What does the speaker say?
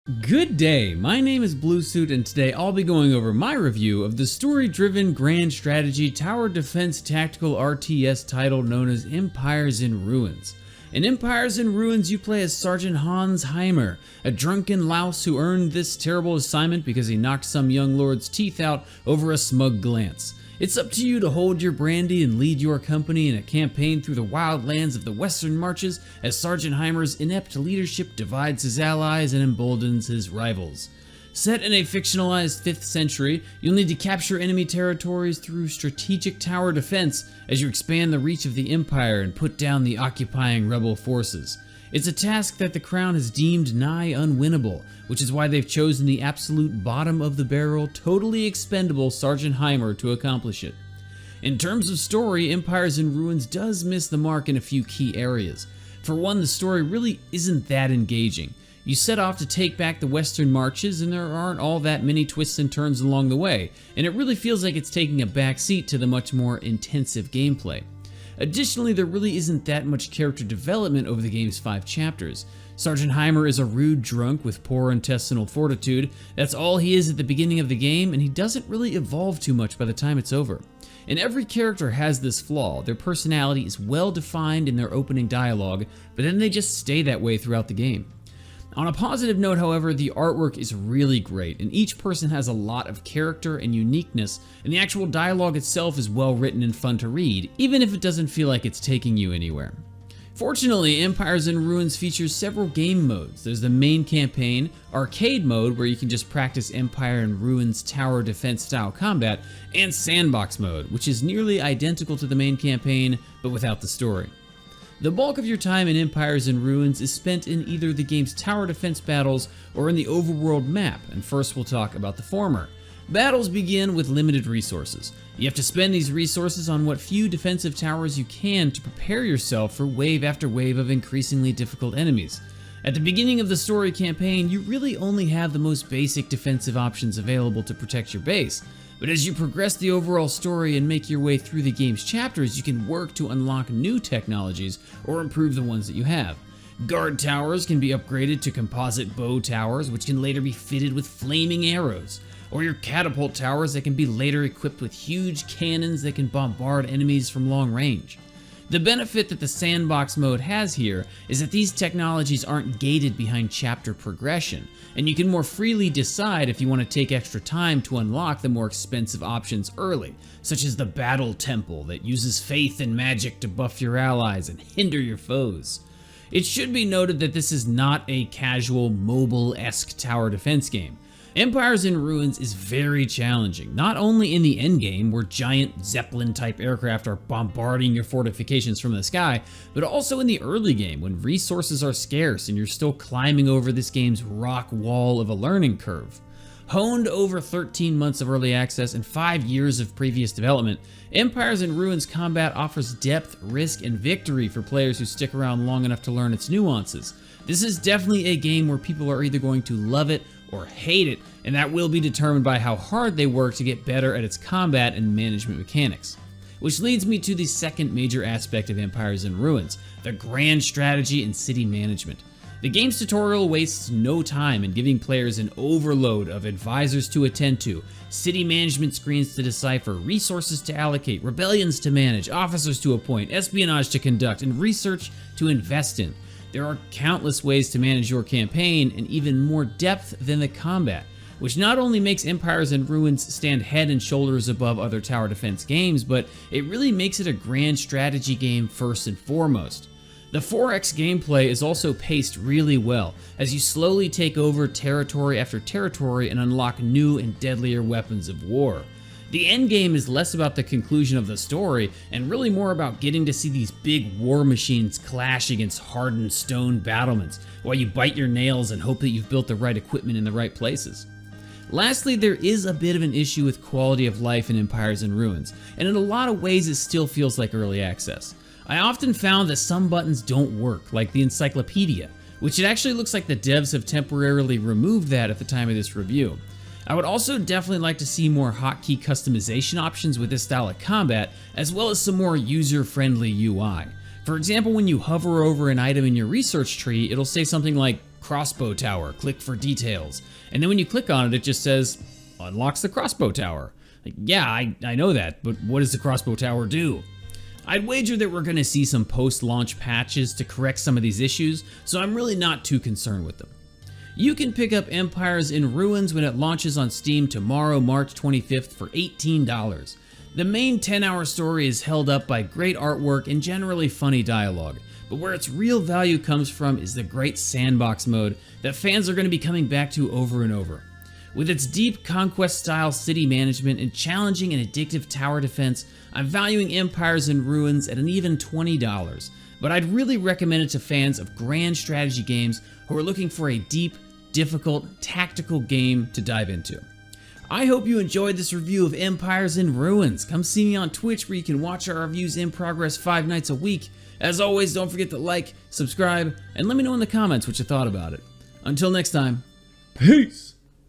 Good day, my name is Bluesuit and today I'll be going over my review of the story-driven grand strategy tower defense tactical RTS title known as Empires in Ruins. In Empires in Ruins you play as Sergeant Hans Heimer, a drunken louse who earned this terrible assignment because he knocked some young lord's teeth out over a smug glance. It's up to you to hold your brandy and lead your company in a campaign through the wild lands of the Western Marches as Sergeant Heimer's inept leadership divides his allies and emboldens his rivals. Set in a fictionalized 5th century, you'll need to capture enemy territories through strategic tower defense as you expand the reach of the Empire and put down the occupying rebel forces. It's a task that the Crown has deemed nigh unwinnable, which is why they've chosen the absolute bottom of the barrel, totally expendable Sergeant Heimer to accomplish it. In terms of story, Empires in Ruins does miss the mark in a few key areas. For one, the story really isn't that engaging. You set off to take back the Western Marches and there aren't all that many twists and turns along the way, and it really feels like it's taking a back seat to the much more intensive gameplay. Additionally, there really isn't that much character development over the game's 5 chapters. Sergeant Heimer is a rude drunk with poor intestinal fortitude. That's all he is at the beginning of the game, and he doesn't really evolve too much by the time it's over. And every character has this flaw. Their personality is well defined in their opening dialogue, but then they just stay that way throughout the game. On a positive note, however, the artwork is really great, and each person has a lot of character and uniqueness, and the actual dialogue itself is well written and fun to read, even if it doesn't feel like it's taking you anywhere. Fortunately, Empires in Ruins features several game modes. There's the main campaign, arcade mode where you can just practice Empire in Ruins tower defense style combat, and Sandbox mode, which is nearly identical to the main campaign, but without the story. The bulk of your time in Empires in Ruins is spent in either the game's tower defense battles or in the overworld map, and first we'll talk about the former. Battles begin with limited resources. You have to spend these resources on what few defensive towers you can to prepare yourself for wave after wave of increasingly difficult enemies. At the beginning of the story campaign, you really only have the most basic defensive options available to protect your base. But as you progress the overall story and make your way through the game's chapters, you can work to unlock new technologies or improve the ones that you have. Guard towers can be upgraded to composite bow towers, which can later be fitted with flaming arrows, or your catapult towers that can be later equipped with huge cannons that can bombard enemies from long range. The benefit that the Sandbox mode has here is that these technologies aren't gated behind chapter progression, and you can more freely decide if you want to take extra time to unlock the more expensive options early, such as the Battle Temple that uses faith and magic to buff your allies and hinder your foes. It should be noted that this is not a casual, mobile-esque tower defense game. Empires in Ruins is very challenging, not only in the endgame where giant Zeppelin-type aircraft are bombarding your fortifications from the sky, but also in the early game when resources are scarce and you're still climbing over this game's rock wall of a learning curve. Honed over 13 months of early access and 5 years of previous development, Empires in Ruins combat offers depth, risk, and victory for players who stick around long enough to learn its nuances. This is definitely a game where people are either going to love it or hate it, and that will be determined by how hard they work to get better at its combat and management mechanics. Which leads me to the second major aspect of Empires in Ruins, the grand strategy and city management. The game's tutorial wastes no time in giving players an overload of advisors to attend to, city management screens to decipher, resources to allocate, rebellions to manage, officers to appoint, espionage to conduct, and research to invest in. There are countless ways to manage your campaign and even more depth than the combat, which not only makes Empires in Ruins stand head and shoulders above other tower defense games, but it really makes it a grand strategy game first and foremost. The 4X gameplay is also paced really well, as you slowly take over territory after territory and unlock new and deadlier weapons of war. The endgame is less about the conclusion of the story and really more about getting to see these big war machines clash against hardened stone battlements while you bite your nails and hope that you've built the right equipment in the right places. Lastly, there is a bit of an issue with quality of life in Empires in Ruins, and in a lot of ways it still feels like early access. I often found that some buttons don't work, like the encyclopedia, which it actually looks like the devs have temporarily removed that at the time of this review. I would also definitely like to see more hotkey customization options with this style of combat, as well as some more user-friendly UI. For example, when you hover over an item in your research tree, it'll say something like crossbow tower, click for details. And then when you click on it, it just says unlocks the crossbow tower. Like, yeah, I know that, but what does the crossbow tower do? I'd wager that we're gonna see some post-launch patches to correct some of these issues, so I'm really not too concerned with them. You can pick up Empires in Ruins when it launches on Steam tomorrow, March 25th for $18. The main 10-hour story is held up by great artwork and generally funny dialogue, but where its real value comes from is the great Sandbox mode that fans are going to be coming back to over and over. With its deep conquest-style city management and challenging and addictive tower defense, I'm valuing Empires in Ruins at an even $20, but I'd really recommend it to fans of grand strategy games who are looking for a deep, difficult, tactical game to dive into. I hope you enjoyed this review of Empires in Ruins. Come see me on Twitch where you can watch our reviews in progress 5 nights a week. As always, don't forget to like, subscribe, and let me know in the comments what you thought about it. Until next time, peace!